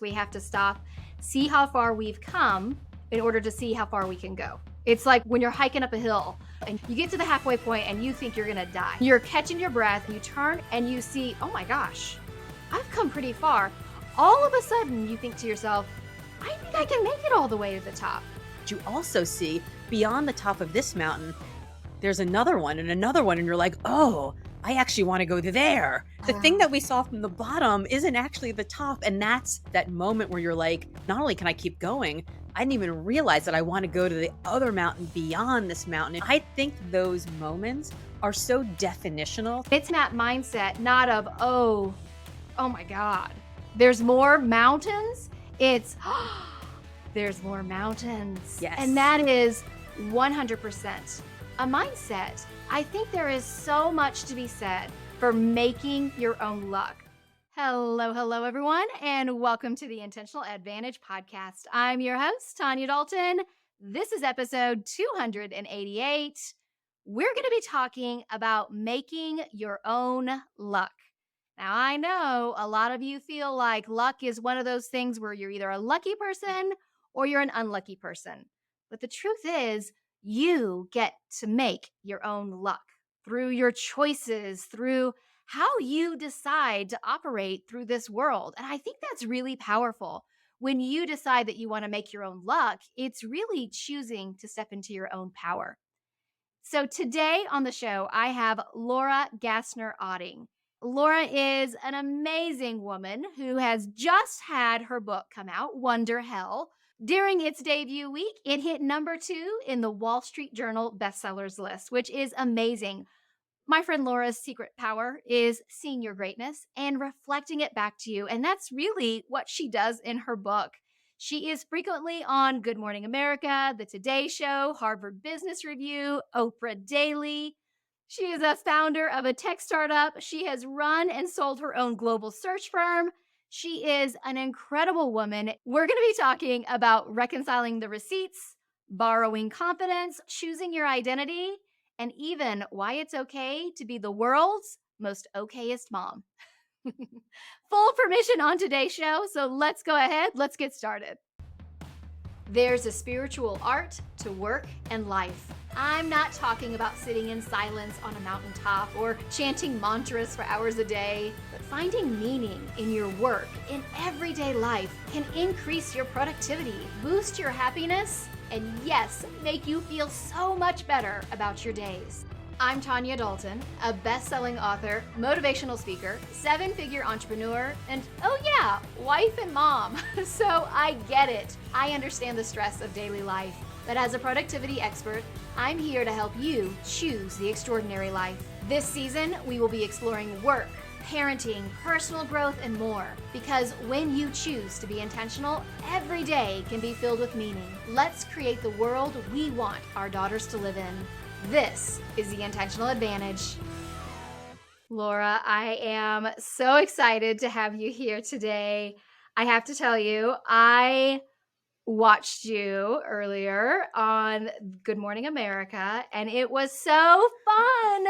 We have to stop, see how far we've come in order to see how far we can go. It's like when you're hiking up a hill and you get to the halfway point and you think you're gonna die. You're catching your breath, you turn and you see, oh my gosh, I've come pretty far. All of a sudden you think to yourself, I think I can make it all the way to the top. You also see beyond the top of this mountain, there's another one and another one, and you're like, oh, I actually want to go there. The thing that we saw from the bottom isn't actually the top. And that's that moment where you're like, not only can I keep going, I didn't even realize that I want to go to the other mountain beyond this mountain. And I think those moments are so definitional. It's that mindset, not of, oh my God, there's more mountains. It's, there's more mountains. Yes. And that is 100% a mindset. I think there is so much to be said for making your own luck. Hello, everyone, and welcome to the Intentional Advantage podcast. I'm your host, Tanya Dalton. This is episode 288. We're going to be talking about making your own luck. Now, I know a lot of you feel like luck is one of those things where you're either a lucky person or you're an unlucky person. But the truth is, you get to make your own luck through your choices, through how you decide to operate through this world. And I think that's really powerful. When you decide that you want to make your own luck, it's really choosing to step into your own power. So today on the show, I have Laura Gassner Otting. Laura is an amazing woman who has just had her book come out, Wonderhell. During its debut week, it hit number 2 in the Wall Street Journal bestsellers list, which is amazing. My friend Laura's secret power is seeing your greatness and reflecting it back to you. And that's really what she does in her book. She is frequently on Good Morning America, The Today Show, Harvard Business Review, Oprah Daily. She is a founder of a tech startup. She has run and sold her own global search firm. She is an incredible woman. We're going to be talking about reconciling the receipts, borrowing confidence, choosing your identity, and even why it's okay to be the world's most okayest mom. Full permission on today's show, so let's go ahead. Let's get started. There's a spiritual art to work and life. I'm not talking about sitting in silence on a mountaintop or chanting mantras for hours a day, but finding meaning in your work in everyday life can increase your productivity, boost your happiness, and yes, make you feel so much better about your days. I'm Tanya Dalton, a best-selling author, motivational speaker, 7-figure entrepreneur, and oh yeah, wife and mom. So I get it. I understand the stress of daily life. But as a productivity expert, I'm here to help you choose the extraordinary life. This season, we will be exploring work, parenting, personal growth, and more. Because when you choose to be intentional, every day can be filled with meaning. Let's create the world we want our daughters to live in. This is the Intentional Advantage. Laura, I am so excited to have you here today. I have to tell you, I watched you earlier on Good Morning America, and it was so fun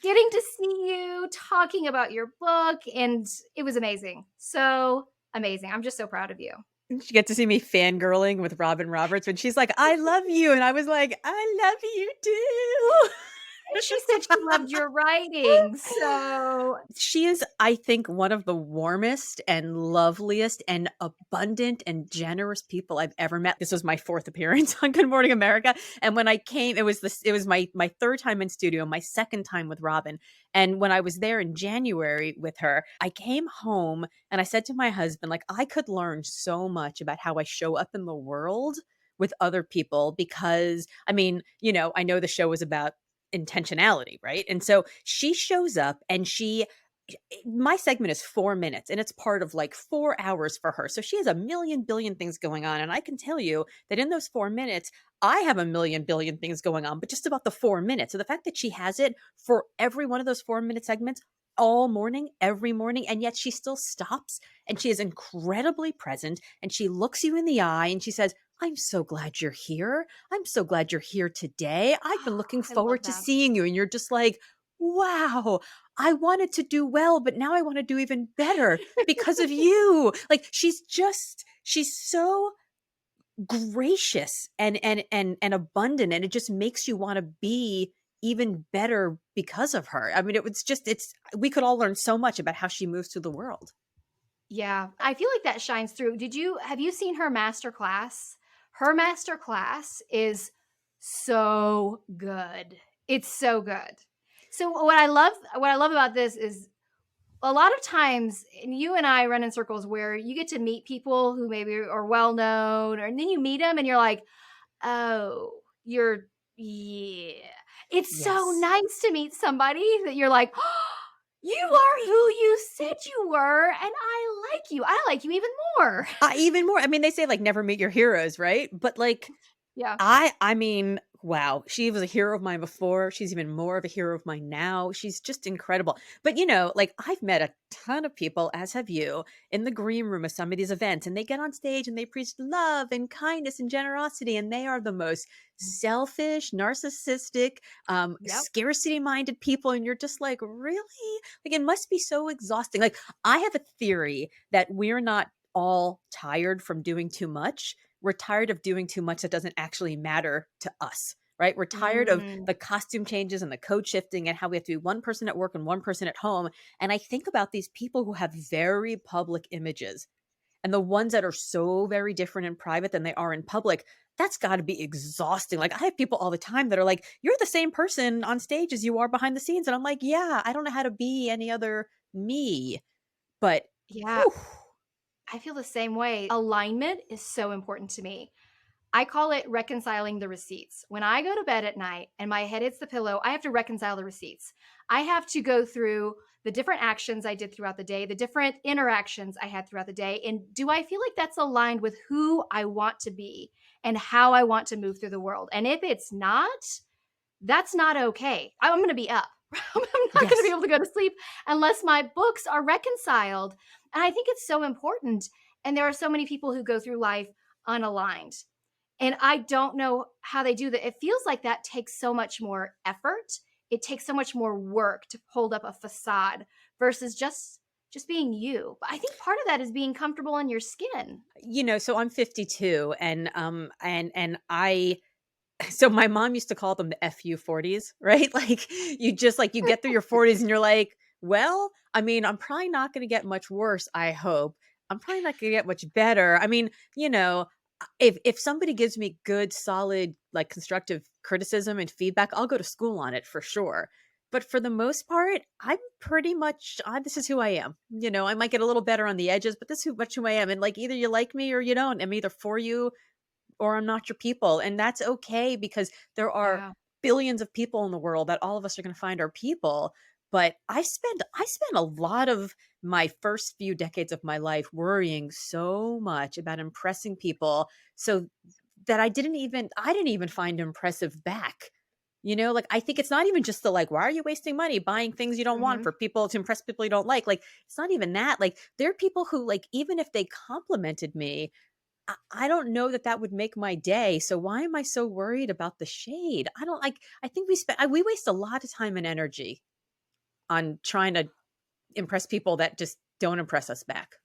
getting to see you talking about your book, and it was amazing. So amazing. I'm just so proud of you. She get to see me fangirling with Robin Roberts when she's like, I love you. And I was like, I love you too. She said she loved your writing. So she is, I think, one of the warmest and loveliest and abundant and generous people I've ever met. This was my 4th appearance on Good Morning America. And when I came, it was my 3rd time in studio, my 2nd time with Robin. And when I was there in January with her, I came home and I said to my husband, like, I could learn so much about how I show up in the world with other people because, I mean, you know, I know the show was about intentionality, right? And so she shows up and my segment is 4 minutes and it's part of like 4 hours for her. So she has a million billion things going on. And I can tell you that in those 4 minutes, I have a million billion things going on, but just about the 4 minutes. So the fact that she has it for every one of those 4-minute segments all morning, every morning, and yet she still stops and she is incredibly present and she looks you in the eye and she says, I'm so glad you're here. I'm so glad you're here today. I've been looking forward to seeing you. And you're just like, wow, I wanted to do well, but now I want to do even better because of you. Like she's so gracious and abundant, and it just makes you want to be even better because of her. I mean, it's we could all learn so much about how she moves through the world. Yeah, I feel like that shines through. Have you seen her master class? Her master class is so good. It's so good. So what I love about this is a lot of times, and you and I run in circles where you get to meet people who maybe are well known, and then you meet them and you're like, oh, yeah. It's so Yes. nice to meet somebody that you're like, oh, you are who you said you were, and I like you. I like you even more. Even more. I mean, they say like never meet your heroes, right? But like Yeah. I mean, wow, she was a hero of mine before. She's even more of a hero of mine now. She's just incredible. But like I've met a ton of people, as have you, in the green room of some of these events, and they get on stage and they preach love and kindness and generosity, and they are the most selfish, narcissistic, Yep. scarcity-minded people, and you're just like, really? Like it must be so exhausting. Like I have a theory that we're not all tired from doing too much. We're tired of doing too much that doesn't actually matter to us, right? We're tired of Mm, the costume changes and the code shifting and how we have to be one person at work and one person at home. And I think about these people who have very public images and the ones that are so very different in private than they are in public. That's got to be exhausting. Like I have people all the time that are like, "You're the same person on stage as you are behind the scenes," and I'm like, "Yeah, I don't know how to be any other me." But yeah. whew, I feel the same way. Alignment is so important to me. I call it reconciling the receipts. When I go to bed at night and my head hits the pillow, I have to reconcile the receipts. I have to go through the different actions I did throughout the day, the different interactions I had throughout the day. And do I feel like that's aligned with who I want to be and how I want to move through the world? And if it's not, that's not okay. I'm going to be up. I'm not going to be yes. able to go to sleep unless my books are reconciled. And I think it's so important. And there are so many people who go through life unaligned. And I don't know how they do that. It feels like that takes so much more effort. It takes so much more work to hold up a facade versus just being you. But I think part of that is being comfortable in your skin. So I'm 52, and I so my mom used to call them the FU Forties, right? Like you get through your 40s and you're like, well, I mean, I'm probably not going to get much worse, I hope. I'm probably not going to get much better. I mean, if somebody gives me good, solid, like constructive criticism and feedback, I'll go to school on it for sure. But for the most part, I'm pretty much this is who I am. I might get a little better on the edges, but this is much who I am. And like either you like me or you don't. I'm either for you or I'm not your people. And that's okay because there are Yeah. billions of people in the world that all of us are going to find our people. But I spent a lot of my first few decades of my life worrying so much about impressing people so that I didn't even find impressive back. Like I think it's not even just the like, why are you wasting money buying things you don't want Hmm. for people to impress people you don't like? Like it's not even that. Like there are people who like even if they complimented me, I don't know that that would make my day, so why am I so worried about the shade? I don't like I think we waste a lot of time and energy on trying to impress people that just don't impress us back.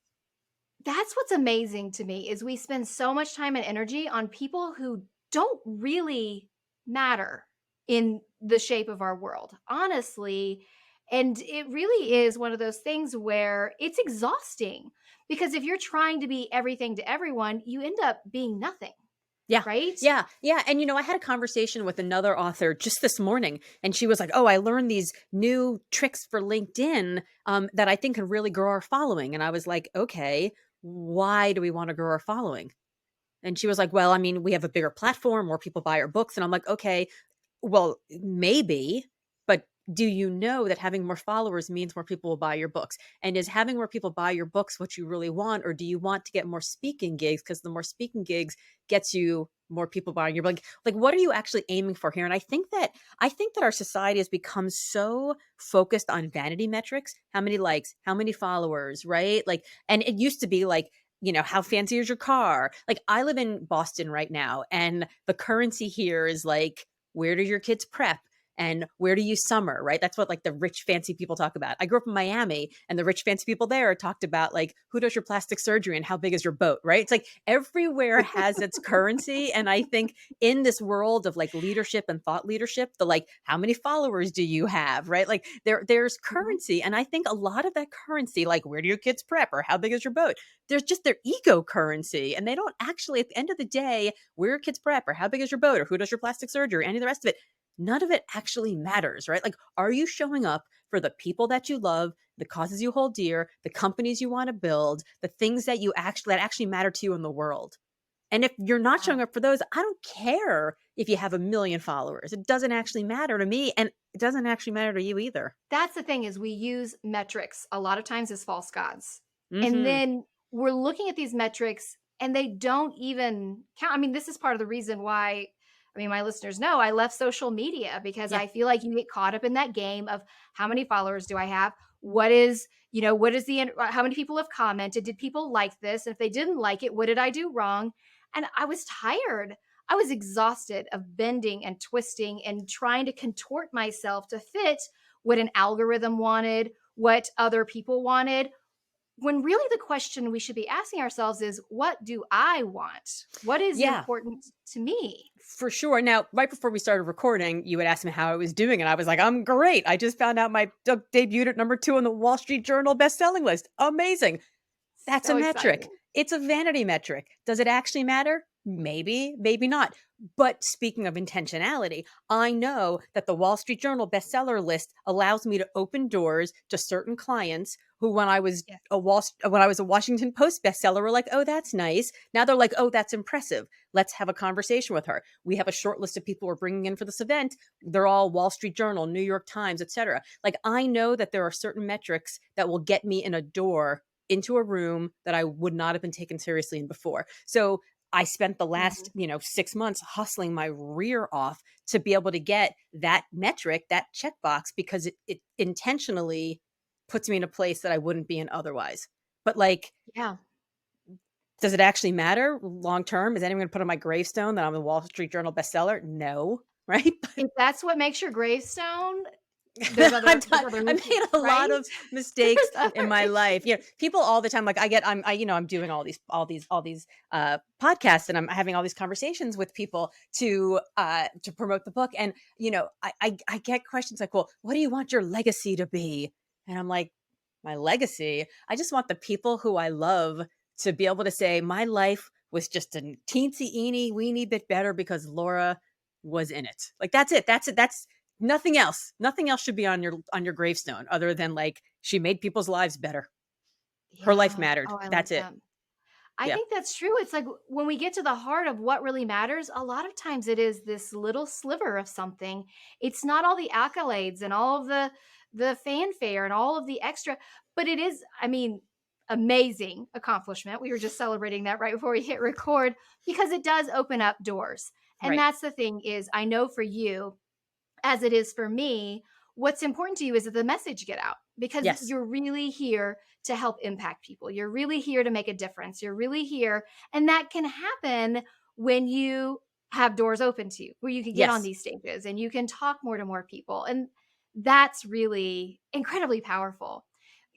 That's what's amazing to me is we spend so much time and energy on people who don't really matter in the shape of our world, honestly. And it really is one of those things where it's exhausting because if you're trying to be everything to everyone, you end up being nothing, Yeah. right? Yeah. Yeah. And I had a conversation with another author just this morning, and she was like, "Oh, I learned these new tricks for LinkedIn that I think can really grow our following." And I was like, "Okay, why do we want to grow our following?" And she was like, "Well, I mean, we have a bigger platform, more people buy our books." And I'm like, "Okay, well, maybe, but do you know that having more followers means more people will buy your books? And is having more people buy your books what you really want, or do you want to get more speaking gigs? Because the more speaking gigs gets you more people buying your book. Like, what are you actually aiming for here?" And I think that our society has become so focused on vanity metrics, how many likes, how many followers, right? Like, and it used to be like, how fancy is your car? Like, I live in Boston right now, and the currency here is like, where do your kids prep? and where do you summer, right? That's what like the rich fancy people talk about. I grew up in Miami, and the rich fancy people there talked about like who does your plastic surgery and how big is your boat, right? It's like everywhere has its currency. And I think in this world of like leadership and thought leadership, the like how many followers do you have, right? Like there's Mhm. currency. And I think a lot of that currency, like where do your kids prep or how big is your boat, there's just their ego currency. And they don't actually, at the end of the day, where your kids prep or how big is your boat or who does your plastic surgery, any of the rest of it, none of it actually matters, right? Like, are you showing up for the people that you love, the causes you hold dear, the companies you want to build, the things that you actually that actually matter to you in the world? And if you're not Yeah. showing up for those, I don't care if you have a million followers. It doesn't actually matter to me, and it doesn't actually matter to you either. That's the thing is we use metrics a lot of times as false gods. And Mhm. then we're looking at these metrics and they don't even count. I mean, this is part of the reason why my listeners know I left social media because Yeah. I feel like you get caught up in that game of how many followers do I have? What is, what is how many people have commented? Did people like this? And if they didn't like it, what did I do wrong? And I was tired. I was exhausted of bending and twisting and trying to contort myself to fit what an algorithm wanted, what other people wanted. When really the question we should be asking ourselves is, what do I want? What is Yeah. important to me? For sure. Now, right before we started recording, you had asked me how I was doing, and I was like, I'm great. I just found out my book debuted at number 2 on the Wall Street Journal best-selling list. Amazing. That's a So metric. exciting. It's a vanity metric. Does it actually matter? Maybe, maybe not. But speaking of intentionality, I know that the Wall Street Journal bestseller list allows me to open doors to certain clients who, when I was Yes. when I was a Washington Post bestseller, were like, "Oh, that's nice." Now they're like, "Oh, that's impressive. Let's have a conversation with her." We have a short list of people we're bringing in for this event. They're all Wall Street Journal, New York Times, etc. Like I know that there are certain metrics that will get me in a door into a room that I would not have been taken seriously in before. So I spent the last, Mhm. 6 months hustling my rear off to be able to get that metric, that checkbox, because it intentionally puts me in a place that I wouldn't be in otherwise. But like, Yeah. does it actually matter long term? Is anyone going to put on my gravestone that I'm a Wall Street Journal bestseller? No, right? If that's what makes your gravestone, there's other I reasons, made a lot right? of mistakes There's in other my life. issues. People all the time, like I'm doing all these podcasts, and I'm having all these conversations with people to promote the book. And I get questions like, well, what do you want your legacy to be? And I'm like, my legacy, I just want the people who I love to be able to say my life was just a teensy eeny weeny bit better because Laura was in it. Like that's it. That's it. That's nothing else. Nothing else should be on your gravestone other than like she made people's lives better. Her life Yeah. mattered. Oh, I like That's it. that. I Yeah. think that's true. It's like when we get to the heart of what really matters, a lot of times it is this little sliver of something. It's not all the accolades and all of the fanfare and all of the extra, but it is, amazing accomplishment. We were just celebrating that right before we hit record because it does open up doors. And Right. that's the thing is I know for you as it is for me, what's important to you is that the message get out because Yes. you're really here to help impact people. You're really here to make a difference. You're really here. And that can happen when you have doors open to you, where you can get on Yes. these stages and you can talk more to more people. And that's really incredibly powerful.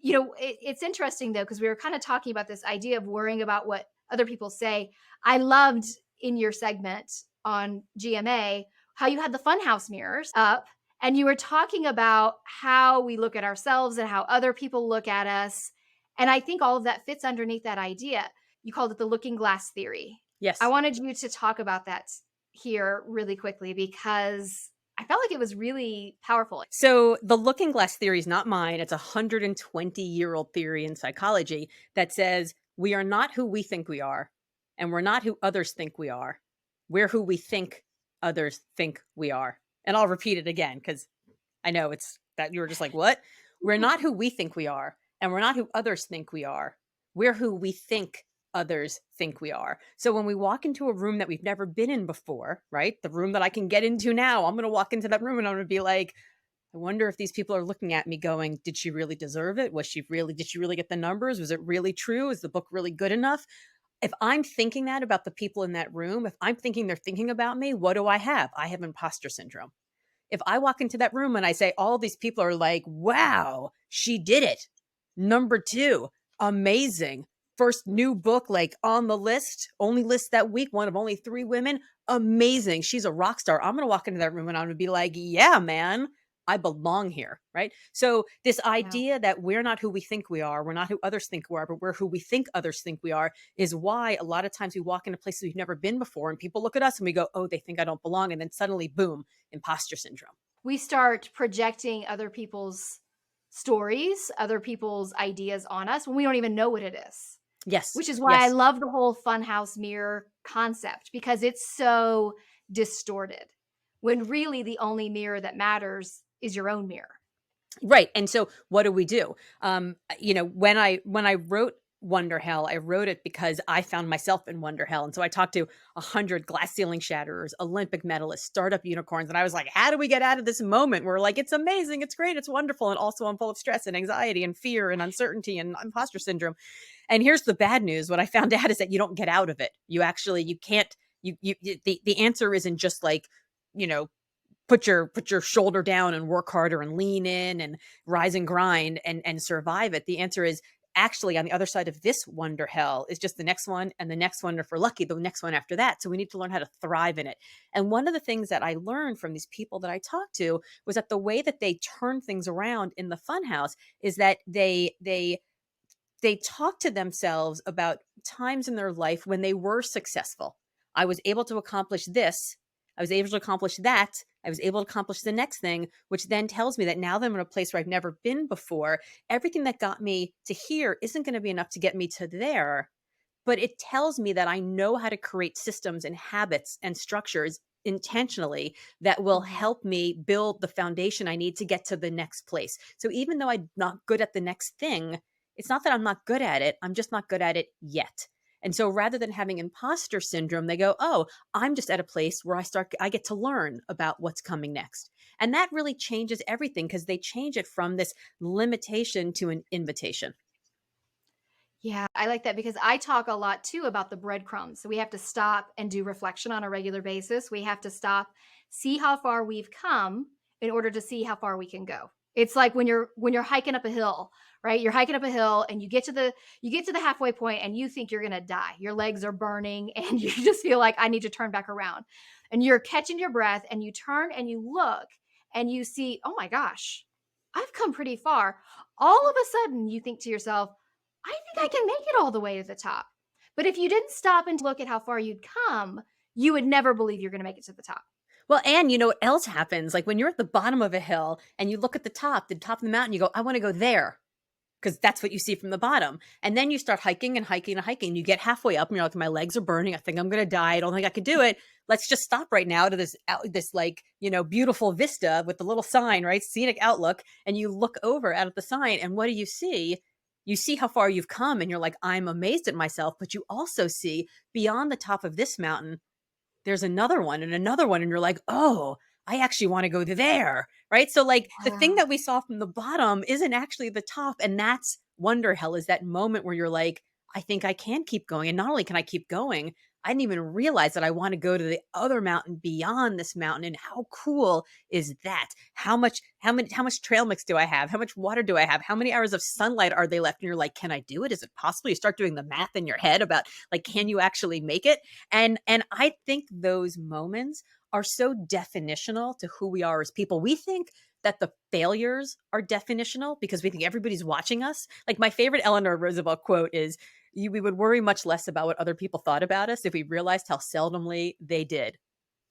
It's interesting though, because we were kind of talking about this idea of worrying about what other people say. I loved in your segment on GMA how you had the funhouse mirrors up and you were talking about how we look at ourselves and how other people look at us. And I think all of that fits underneath that idea. You called it the looking glass theory. I Yes. wanted you to talk about that here really quickly because I felt like it was really powerful. So the looking glass theory is not mine. It's a 120-year-old theory in psychology that says we are not who we think we are, and we're not who others think we are. We're who we think others think we are. And I'll repeat it again because I know it's that you were just like, what? We're not who we think we are, and we're not who others think we are. We're who we think others think we are. So when we walk into a room that we've never been in before, right? The room that I can get into now, I'm going to walk into that room and I'm going to be like, I wonder if these people are looking at me going, did she really deserve it? Did she really get the numbers? Was it really true? Is the book really good enough? If I'm thinking that about the people in that room, if I'm thinking they're thinking about me, what do I have? I have imposter syndrome If I walk into that room and I say, all these people are like, wow, she did it. Number two, amazing. First new book, like on the list, only list that week, one of only 3 women. Amazing. She's a rock star. I'm going to walk into that room and I'm going to be like, yeah, man, I belong here. Right. So this Wow. idea that we're not who we think we are, we're not who others think we are, but we're who we think others think we are, is why a lot of times we walk into places we've never been before and people look at us and we go, oh, they think I don't belong. And then suddenly, boom, imposter syndrome. We start projecting other people's stories, other people's ideas on us when we don't even know what it is. Yes. Which is why I Yes. love the whole funhouse mirror concept, because it's so distorted when really the only mirror that matters is your own mirror. Right. And so what do? When I wrote Wonderhell, I wrote it because I found myself in Wonderhell. And so I talked to 100 glass ceiling shatterers, Olympic medalists, startup unicorns. And I was like, how do we get out of this moment where like, it's amazing, it's great, it's wonderful. And also I'm full of stress and anxiety and fear and uncertainty and imposter syndrome. And here's the bad news. What I found out is that you don't get out of it. You can't, the answer isn't just like, you know, put your shoulder down and work harder and lean in and rise and grind and survive it. The answer is actually on the other side of this wonder hell is just the next one and the next one, or if we're lucky, the next one after that. So we need to learn how to thrive in it. And one of the things that I learned from these people that I talked to was that the way that they turn things around in the funhouse is that they talk to themselves about times in their life when they were successful. I was able to accomplish this. I was able to accomplish that. I was able to accomplish the next thing, which then tells me that now that I'm in a place where I've never been before, everything that got me to here isn't going to be enough to get me to there. But it tells me that I know how to create systems and habits and structures intentionally that will Mhm. help me build the foundation I need to get to the next place. So even though I'm not good at the next thing, it's not that I'm not good at it. I'm just not good at it yet. And so rather than having imposter syndrome, they go, oh, I'm just at a place where I get to learn about what's coming next. And that really changes everything because they change it from this limitation to an invitation. Yeah, I like that because I talk a lot too about the breadcrumbs. So we have to stop and do reflection on a regular basis. We have to stop, see how far we've come in order to see how far we can go. It's like when you're hiking up a hill, right? You're hiking up a hill and you get to the halfway point and you think you're going to die. Your legs are burning and you just feel like I need to turn back around. And you're catching your breath and you turn and you look and you see, "Oh my gosh, I've come pretty far." All of a sudden you think to yourself, I think I can make it all the way to the top. But if you didn't stop and look at how far you'd come, you would never believe you're going to make it to the top. Well, and you know what else happens? Like when you're at the bottom of a hill and you look at the top of the mountain, you go, I want to go there because that's what you see from the bottom. And then you start hiking and hiking and hiking. You get halfway up and you're like, my legs are burning. I think I'm going to die. I don't think I could do it. Let's just stop right now to this like, beautiful vista with the little sign, right? Scenic outlook. And you look over out at the sign and what do you see? You see how far you've come and you're like, I'm amazed at myself. But you also see beyond the top of this mountain, there's another one and another one. And you're like, oh, I actually want to go there. Right. So, like, the thing Wow. that we saw from the bottom isn't actually the top. And that's wonder hell, is that moment where you're like, I think I can keep going. And not only can I keep going, I didn't even realize that I want to go to the other mountain beyond this mountain. And how cool is that? How much trail mix do I have? How much water do I have? How many hours of sunlight are they left? And you're like, can I do it? Is it possible? You start doing the math in your head about like, can you actually make it? And I think those moments are so definitional to who we are as people. We think that the failures are definitional because we think everybody's watching us. Like my favorite Eleanor Roosevelt quote is, we would worry much less about what other people thought about us if we realized how seldomly they did.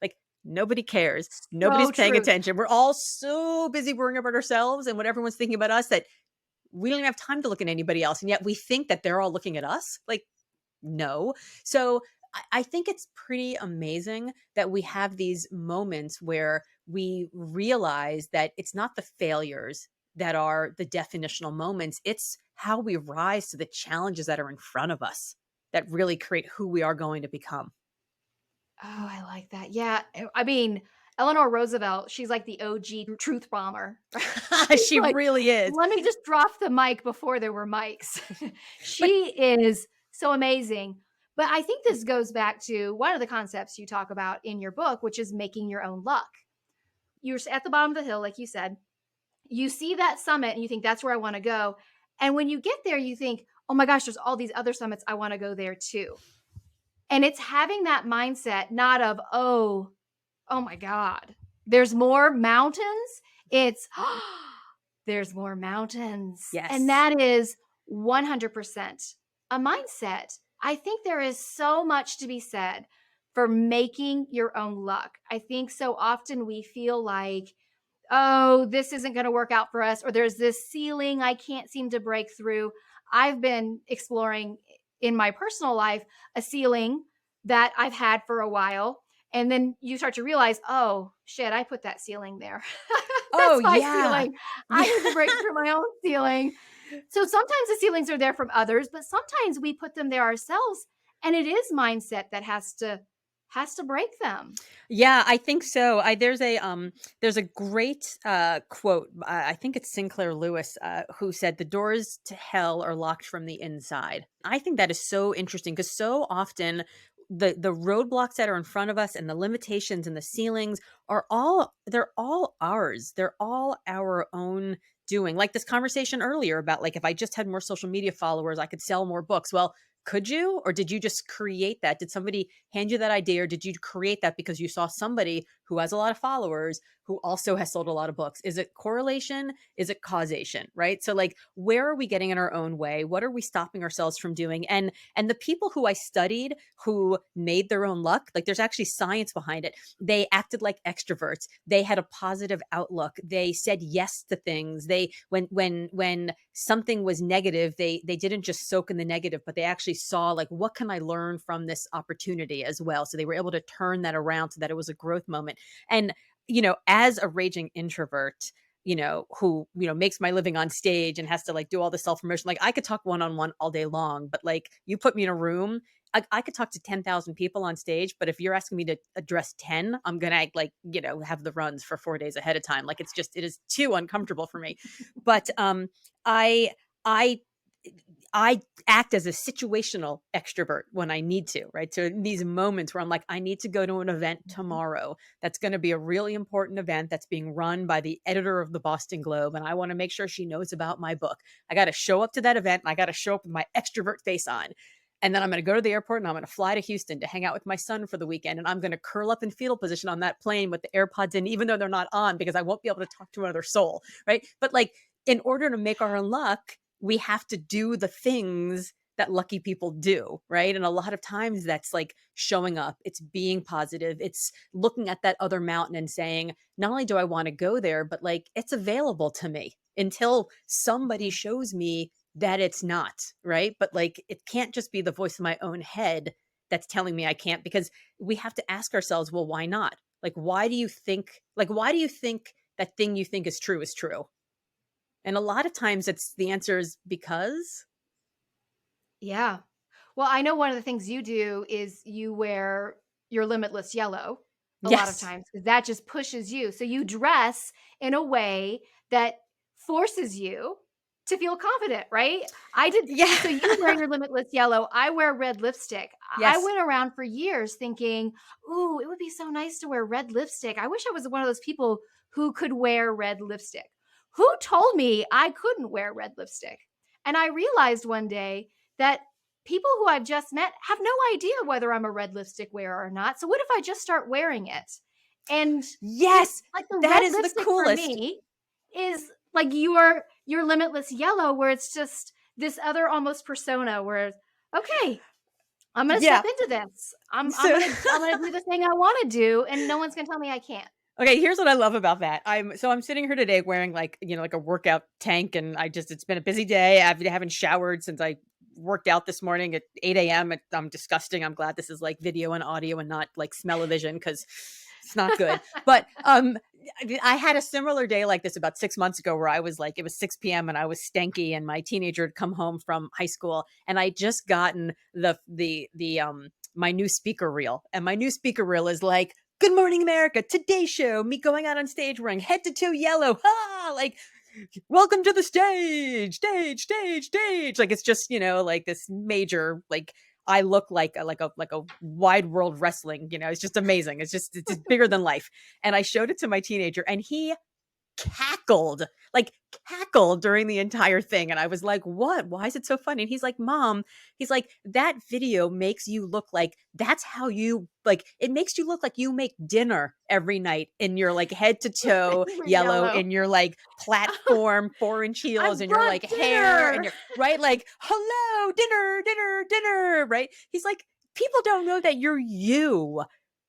Like nobody cares. Nobody's So paying true. attention. We're all so busy worrying about ourselves and what everyone's thinking about us that we don't even have time to look at anybody else. And yet we think that they're all looking at us. Like, no. So I think it's pretty amazing that we have these moments where we realize that it's not the failures that are the definitional moments. It's how we rise to the challenges that are in front of us that really create who we are going to become. Oh, I like that. Yeah. I mean, Eleanor Roosevelt, she's like the OG truth bomber, right? She's She like, really is. let me just drop the mic before there were mics. But She is so amazing. But I think this goes back to one of the concepts you talk about in your book, which is making your own luck. you're at the bottom of the hill, like you said, you see that summit and you think that's where I want to go. And when you get there, you think, oh my gosh, there's all these other summits. I want to go there too. And it's having that mindset, not of, oh my God, there's more mountains. It's, there's more mountains. And Yes. that is 100% a mindset. I think there is so much to be said for making your own luck. I think so often we feel like, oh, this isn't going to work out for us, or there's this ceiling I can't seem to break through. I've been exploring in my personal life a ceiling that I've had for a while. And then you start to realize, oh, shit, I put that ceiling there. Oh, That's my yeah. ceiling. I Yeah. need to break through my own ceiling. So sometimes the ceilings are there from others, but sometimes we put them there ourselves. And it is mindset that has to break them. Yeah, I think so. There's a great quote. I think it's Sinclair Lewis who said the doors to hell are locked from the inside. I think that is so interesting because so often the roadblocks that are in front of us and the limitations and the ceilings they're all ours. They're all our own doing. Like this conversation earlier about like if I just had more social media followers, I could sell more books. Well, could you, or did you just create that? Did somebody hand you that idea, or did you create that because you saw somebody who has a lot of followers who also has sold a lot of books? Is it correlation? Is it causation? Right? So like, where are we getting in our own way? What are we stopping ourselves from doing? And the people who I studied who made their own luck, like there's actually science behind it. They acted like extroverts. They had a positive outlook. They said yes to things. They when something was negative, they didn't just soak in the negative, but they actually saw like, what can I learn from this opportunity as well? So they were able to turn that around so that it was a growth moment. And as a raging introvert, who makes my living on stage and has to like do all the self promotion, like I could talk one-on-one all day long, but like you put me in a room, I could talk to 10,000 people on stage, but if you're asking me to address 10, I'm going to like, have the runs for 4 days ahead of time. Like it is too uncomfortable for me. But I I I act as a situational extrovert when I need to, right? So in these moments where I'm like, I need to go to an event tomorrow. That's going to be a really important event that's being run by the editor of the Boston Globe. And I want to make sure she knows about my book. I got to show up to that event and I got to show up with my extrovert face on. And then I'm going to go to the airport and I'm going to fly to Houston to hang out with my son for the weekend. And I'm going to curl up in fetal position on that plane with the AirPods in, even though they're not on, because I won't be able to talk to another soul, right? But like, in order to make our own luck, we have to do the things that lucky people do, right? And a lot of times that's like showing up, it's being positive, it's looking at that other mountain and saying, not only do I want to go there, but like it's available to me until somebody shows me that it's not, right? But like it can't just be the voice of my own head that's telling me I can't, because we have to ask ourselves, well, why not? Like, why do you think that thing you think is true is true? And a lot of times it's the answer is because. Yeah. Well, I know one of the things you do is you wear your limitless yellow a lot of Yes. times because that just pushes you. So you dress in a way that forces you to feel confident, right? I did. Yeah. So you wear your limitless yellow. I wear red lipstick. I Yes. went around for years thinking, ooh, it would be so nice to wear red lipstick. I wish I was one of those people who could wear red lipstick. Who told me I couldn't wear red lipstick? And I realized one day that people who I've just met have no idea whether I'm a red lipstick wearer or not. So what if I just start wearing it? And it's Yes. like the That red is the lipstick for coolest. me is like your limitless yellow, where it's just this other almost persona where okay, I'm gonna step Yeah. into this. So I'm gonna do the thing I want to do, and no one's gonna tell me I can't. okay, here's what I love about that. I'm sitting here today wearing like, like a workout tank, and it's been a busy day. I haven't showered since I worked out this morning at 8 a.m. I'm disgusting. I'm glad this is like video and audio and not like smell-o-vision, because it's not good. But I had a similar day like this about 6 months ago where I was like, it was 6 p.m. and I was stanky, and my teenager had come home from high school, and I just gotten the my new speaker reel. And my new speaker reel is like, Good Morning America, Today Show, me going out on stage wearing head to toe yellow. Ha! Like, welcome to the stage, stage, stage, stage. Like, it's just, like this major, like, I look like a wide world wrestling, it's just amazing. It's just bigger than life. And I showed it to my teenager and he cackled, like cackled during the entire thing. And I was like, what? Why is it so funny? And he's like, Mom, he's like, that video makes you look like that's how you like it makes you look like you make dinner every night in your like head to toe You're yellow yellow. in your like platform 4-inch I heels and your brought like hair and dinner. your right, like, hello, dinner, dinner, dinner, right? He's like, people don't know that you're you.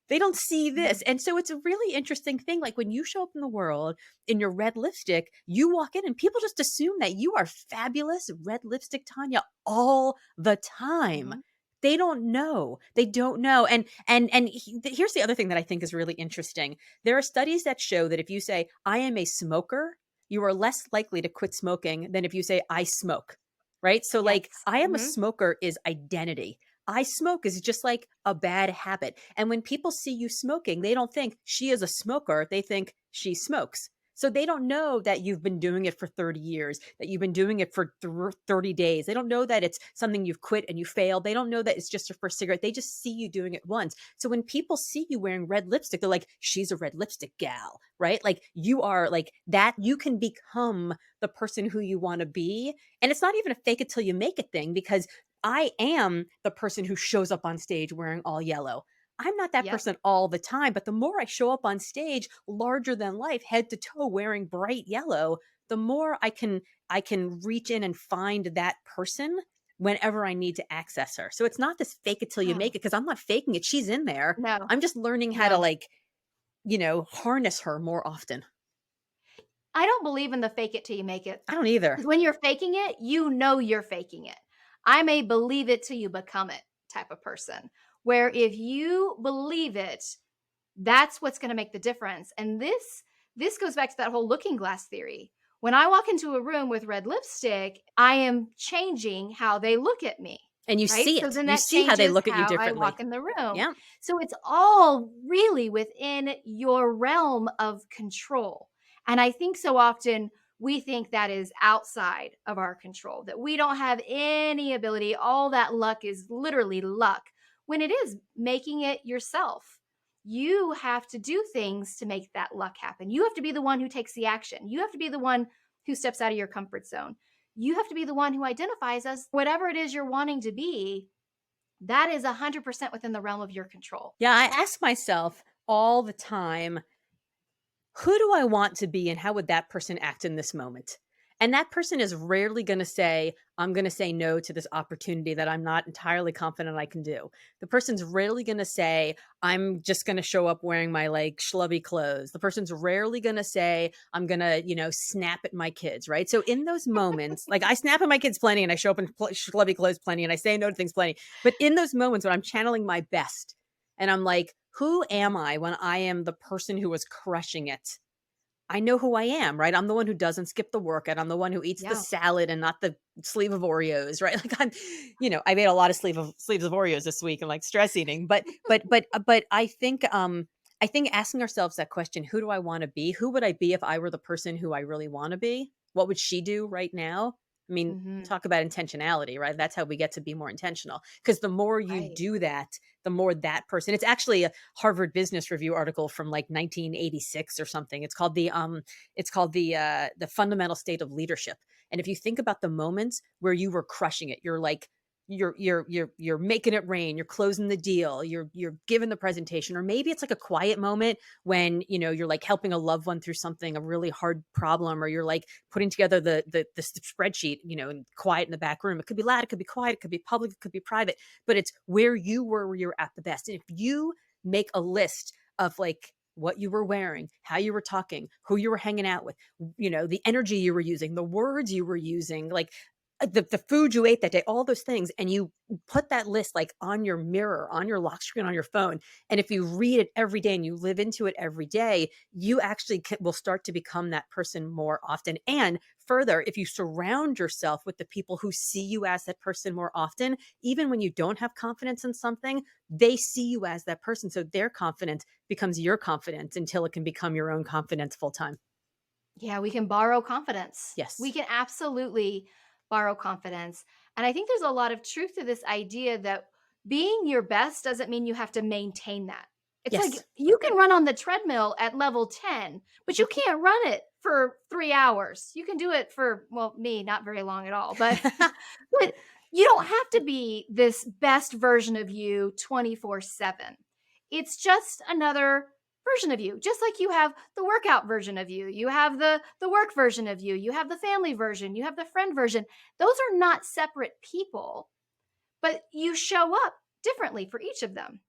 They don't see this. Mhm. And so it's a really interesting thing. Like when you show up in the world in your red lipstick, you walk in and people just assume that you are fabulous red lipstick Tanya all the time. Mhm. They don't know. They don't know. Here's the other thing that I think is really interesting. There are studies that show that if you say I am a smoker, you are less likely to quit smoking than if you say I smoke. Right? So like Yes. I am a Mhm. smoker is identity. I smoke is just like a bad habit. And when people see you smoking, they don't think she is a smoker. They think she smokes. So they don't know that you've been doing it for 30 years, that you've been doing it for 30 days. They don't know that it's something you've quit and you failed. They don't know that it's just your first cigarette. They just see you doing it once. So when people see you wearing red lipstick, they're like, she's a red lipstick gal, right? Like you are like that. You can become the person who you want to be. And it's not even a fake it till you make it thing because I am the person who shows up on stage wearing all yellow. I'm not that Yep. person all the time, but the more I show up on stage larger than life, head to toe wearing bright yellow, the more I can reach in and find that person whenever I need to access her. So it's not this fake it till you make Oh, it because I'm not faking it. She's in there. no. I'm just learning how to No. like, harness her more often. I don't believe in the fake it till you make it. I don't either. 'Cause when you're faking it, you know you're faking it. I'm a believe it till you become it type of person, where if you believe it, that's what's gonna make the difference, and this goes back to that whole looking glass theory. When I walk into a room with red lipstick, I am changing how they look at me, And you right? see So it. then You that see how they changes look at you how I differently. walk in the room. Yeah. So it's all really within your realm of control, and I think so often we think that is outside of our control, that we don't have any ability, all that luck is literally luck, when it is making it yourself. You have to do things to make that luck happen. You have to be the one who takes the action. You have to be the one who steps out of your comfort zone. You have to be the one who identifies as whatever it is you're wanting to be. That is 100% within the realm of your control. Yeah, I ask myself all the time, who do I want to be and how would that person act in this moment? And that person is rarely going to say, I'm going to say no to this opportunity that I'm not entirely confident I can do. The person's rarely going to say, I'm just going to show up wearing my like schlubby clothes. The person's rarely going to say, I'm going to, snap at my kids, right? So in those moments, like I snap at my kids plenty and I show up in schlubby clothes plenty and I say no to things plenty. But in those moments when I'm channeling my best and I'm like, who am I when I am the person who is crushing it? I know who I am, right? I'm the one who doesn't skip the workout. I'm the one who eats the Yeah. salad and not the sleeve of Oreos, right? Like I made a lot of sleeves of Oreos this week and like stress eating. But I think asking ourselves that question, who do I want to be? Who would I be if I were the person who I really want to be? What would she do right now? I mean, Mhm. talk about intentionality, right? That's how we get to be more intentional. Because the more you Right. do that, the more that person. It's actually a Harvard Business Review article from like 1986 or something. It's called the fundamental state of leadership. And if you think about the moments where you were crushing it, you're like you're making it rain, you're closing the deal, you're giving the presentation, or maybe it's like a quiet moment when you're like helping a loved one through something, a really hard problem, or you're like putting together the spreadsheet, and quiet in the back room. It could be loud, it could be quiet, it could be public, it could be private, but it's where you were where you're at the best. And if you make a list of like what you were wearing, how you were talking, who you were hanging out with, the energy you were using, the words you were using, like the food you ate that day, all those things, and you put that list like on your mirror, on your lock screen, on your phone. And if you read it every day and you live into it every day, you actually will start to become that person more often. And further, if you surround yourself with the people who see you as that person more often, even when you don't have confidence in something, they see you as that person. So their confidence becomes your confidence until it can become your own confidence full time. Yeah, we can borrow confidence. We Yes. can absolutely borrow confidence. And I think there's a lot of truth to this idea that Being your best doesn't mean you have to maintain that. It's like Yes. you can run on the treadmill at level 10, but you can't run it for 3 hours. You can do it for, well, me, not very long at all, but but you don't have to be this best version of you 24/7. It's just another version of you. Just like you have the workout version of you, you have the work version of you, you have the family version, you have the friend version. Those are not separate people, but you show up differently for each of them.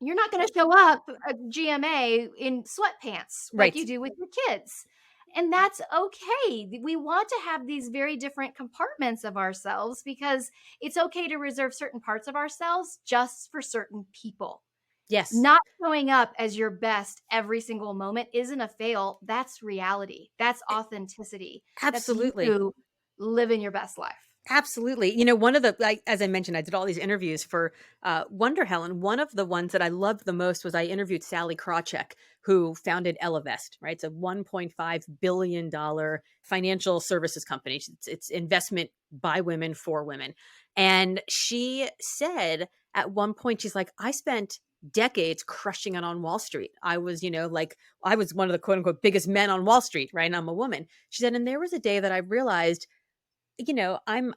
You're not going to show up at GMA in sweatpants like Right. you do with your kids. And that's okay. We want to have these very different compartments of ourselves because it's okay to reserve certain parts of ourselves just for certain people. Yes. Not showing up as your best every single moment isn't a fail. That's reality. That's authenticity. That's Absolutely. you living your best life. Absolutely. You know, one of the, like, as I mentioned, I did all these interviews for Wonderhell, and one of the ones that I loved the most was I interviewed Sally Krawcheck, who founded Ellevest, right? It's a $1.5 billion financial services company. It's investment by women for women. And she said at one point, she's like, I spent decades crushing it on Wall Street. I was, like, I was one of the quote unquote biggest men on Wall Street, right? And I'm a woman. She said, and there was a day that I realized, I'm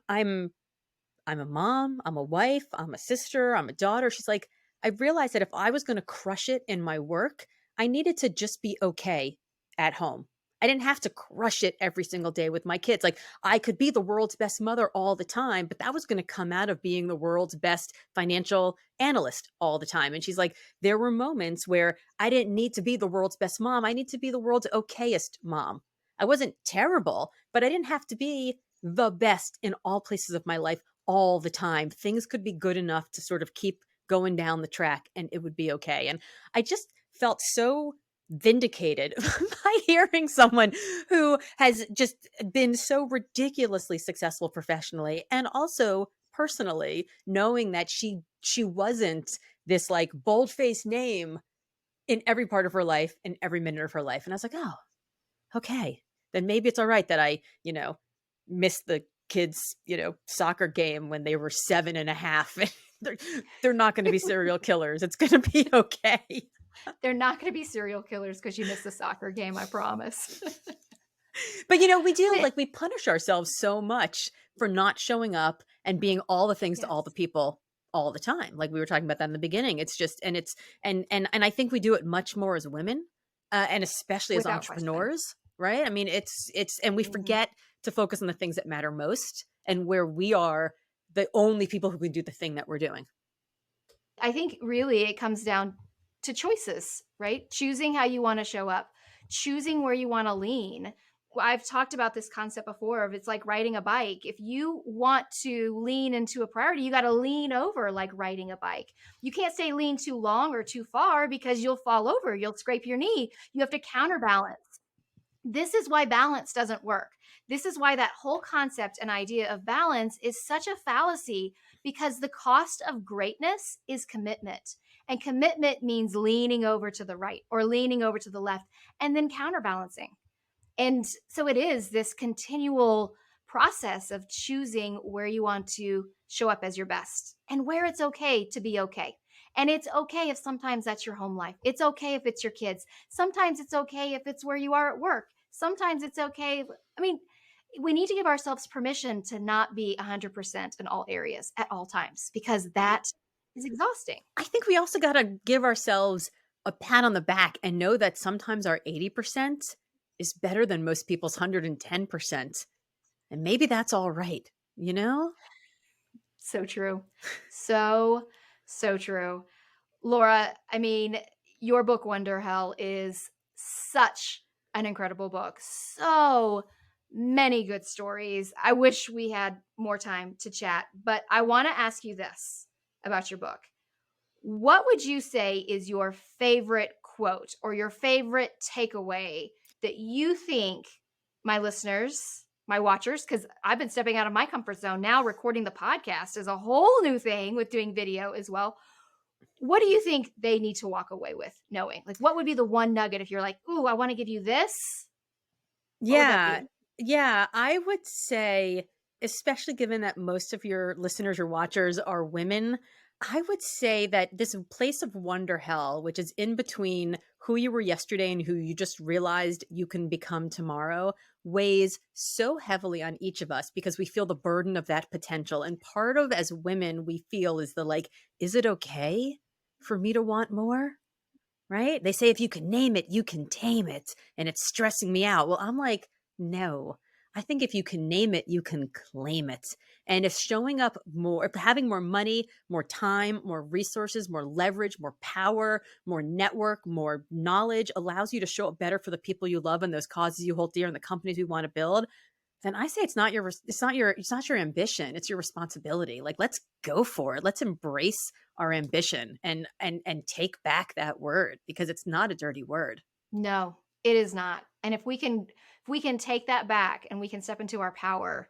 a mom, I'm a wife, I'm a sister, I'm a daughter. She's like, I realized that if I was going to crush it in my work, I needed to just be okay at home. I didn't have to crush it every single day with my kids. Like, I could be the world's best mother all the time, but that was going to come out of being the world's best financial analyst all the time. And she's like, there were moments where I didn't need to be the world's best mom. I need to be the world's okayest mom. I wasn't terrible, but I didn't have to be the best in all places of my life all the time. Things could be good enough to sort of keep going down the track and it would be okay. And I just felt so vindicated by hearing someone who has just been so ridiculously successful professionally and also personally, knowing that she wasn't this like bold-faced name in every part of her life, in every minute of her life. And I was like, oh, okay, then maybe it's all right that I, missed the kids, soccer game when they were 7.5. they're, they're not going to be serial killers. It's going to be okay. They're not going to be serial killers because you missed the soccer game, I promise. But, we do, But like, we punish ourselves so much for not showing up and being all the things to all the yes, people all the time. Like we were talking about that in the beginning. It's just, and it's, and I think we do it much more as women, and especially as without question. entrepreneurs, right? I mean, and we Mhm. forget to focus on the things that matter most and where we are the only people who can do the thing that we're doing. I think really it comes down to choices, right? Choosing how you want to show up, choosing where you want to lean. I've talked about this concept before of it's like riding a bike. If you want to lean into a priority, you got to lean over like riding a bike. You can't stay lean too long or too far because you'll fall over, you'll scrape your knee. You have to counterbalance. This is why balance doesn't work. This is why that whole concept and idea of balance is such a fallacy because the cost of greatness is commitment. And commitment means leaning over to the right or leaning over to the left and then counterbalancing. And so it is this continual process of choosing where you want to show up as your best and where it's okay to be okay. And it's okay if sometimes that's your home life. It's okay if it's your kids. Sometimes it's okay if it's where you are at work. Sometimes it's okay. I mean, we need to give ourselves permission to not be 100% in all areas at all times because that is exhausting. I think we also got to give ourselves a pat on the back and know that sometimes our 80% is better than most people's 110%. And maybe that's all right, you know? So true. So, so true. Laura, I mean, your book Wonderhell is such an incredible book. So many good stories. I wish we had more time to chat, but I want to ask you this about your book. What would you say is your favorite quote or your favorite takeaway that you think my listeners, my watchers, because I've been stepping out of my comfort zone now, recording the podcast is a whole new thing with doing video as well. What do you think they need to walk away with knowing? Like, what would be the one nugget if you're like, ooh, I want to give you this? What would that Yeah. be? Yeah. I would say, especially given that most of your listeners or watchers are women, I would say that this place of Wonderhell, which is in between who you were yesterday and who you just realized you can become tomorrow, weighs so heavily on each of us because we feel the burden of that potential. And part of as women, we feel is the like, is it okay for me to want more? Right? They say if you can name it, you can tame it. And it's stressing me out. Well, I'm like, no. I think if you can name it, you can claim it. And if showing up more, if having more money, more time, more resources, more leverage, more power, more network, more knowledge allows you to show up better for the people you love and those causes you hold dear and the companies we want to build, then I say it's not your ambition, it's your responsibility. Like, let's go for it. Let's embrace our ambition and take back that word because it's not a dirty word. No, it is not. And if we can take that back and we can step into our power,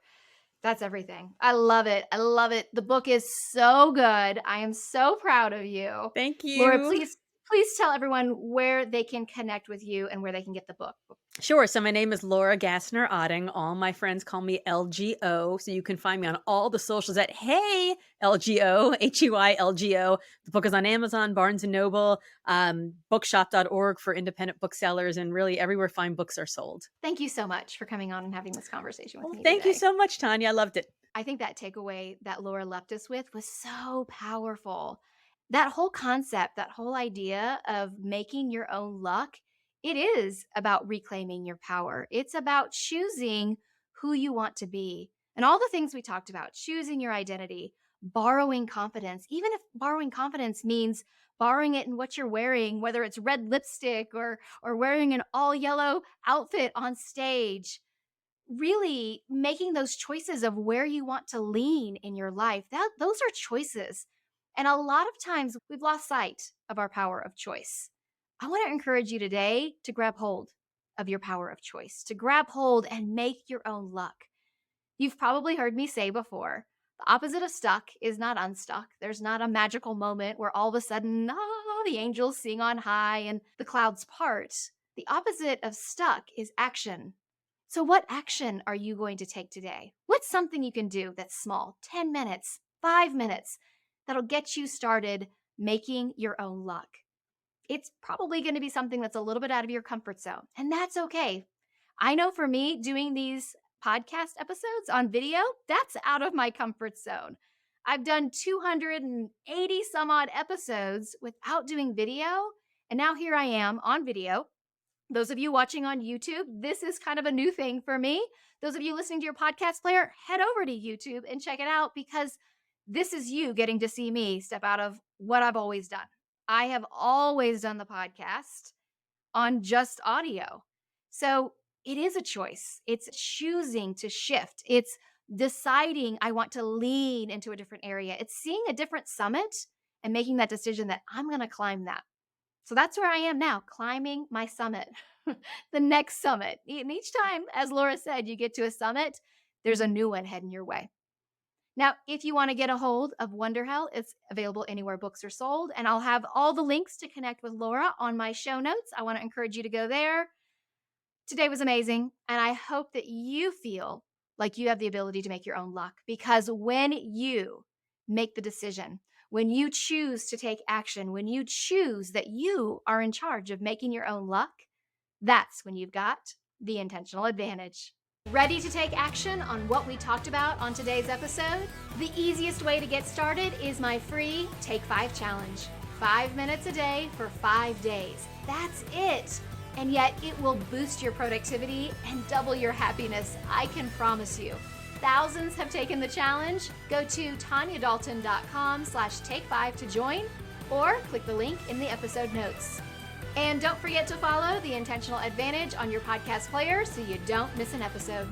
that's everything. I love it. I love it. The book is so good. I am so proud of you. Thank Laura, you. please tell everyone where they can connect with you and where they can get the book. Sure. So my name is Laura Gassner Otting. All my friends call me LGO. So you can find me on all the socials at Hey LGO, HEYLGO. The book is on Amazon, Barnes and Noble, bookshop.org for independent booksellers, and really everywhere fine books are sold. Thank you so much for coming on and having this conversation with Well, me thank you today. so much, Tanya. I loved it. I think that takeaway that Laura left us with was so powerful. That whole concept, that whole idea of making your own luck, it is about reclaiming your power. It's about choosing who you want to be. And all the things we talked about, choosing your identity, borrowing confidence, even if borrowing confidence means borrowing it in what you're wearing, whether it's red lipstick or wearing an all yellow outfit on stage, really making those choices of where you want to lean in your life. Those are choices. And a lot of times we've lost sight of our power of choice. I want to encourage you today to grab hold of your power of choice, to grab hold and make your own luck. You've probably heard me say before, the opposite of stuck is not unstuck. There's not a magical moment where all of a sudden, the angels sing on high and the clouds part. The opposite of stuck is action. So, what action are you going to take today? What's something you can do that's small, 10 minutes, 5 minutes, that'll get you started making your own luck? It's probably going to be something that's a little bit out of your comfort zone, and that's okay. I know for me, doing these podcast episodes on video, that's out of my comfort zone. I've done 280 some odd episodes without doing video, and now here I am on video. Those of you watching on YouTube, this is kind of a new thing for me. Those of you listening to your podcast player, head over to YouTube and check it out because this is you getting to see me step out of what I've always done. I have always done the podcast on just audio. So it is a choice. It's choosing to shift. It's deciding I want to lean into a different area. It's seeing a different summit and making that decision that I'm going to climb that. So that's where I am now, climbing my summit, the next summit. And each time, as Laura said, you get to a summit, there's a new one heading your way. Now, if you want to get a hold of Wonderhell, it's available anywhere books are sold. And I'll have all the links to connect with Laura on my show notes. I want to encourage you to go there. Today was amazing. And I hope that you feel like you have the ability to make your own luck. Because when you make the decision, when you choose to take action, when you choose that you are in charge of making your own luck, that's when you've got the intentional advantage. Ready to take action on what we talked about on today's episode? The easiest way to get started is my free Take 5 challenge. 5 minutes a day for 5 days. That's it. And yet it will boost your productivity and double your happiness, I can promise you. Thousands have taken the challenge. Go to tanyadalton.com/take5 to join or click the link in the episode notes. And don't forget to follow The Intentional Advantage on your podcast player so you don't miss an episode.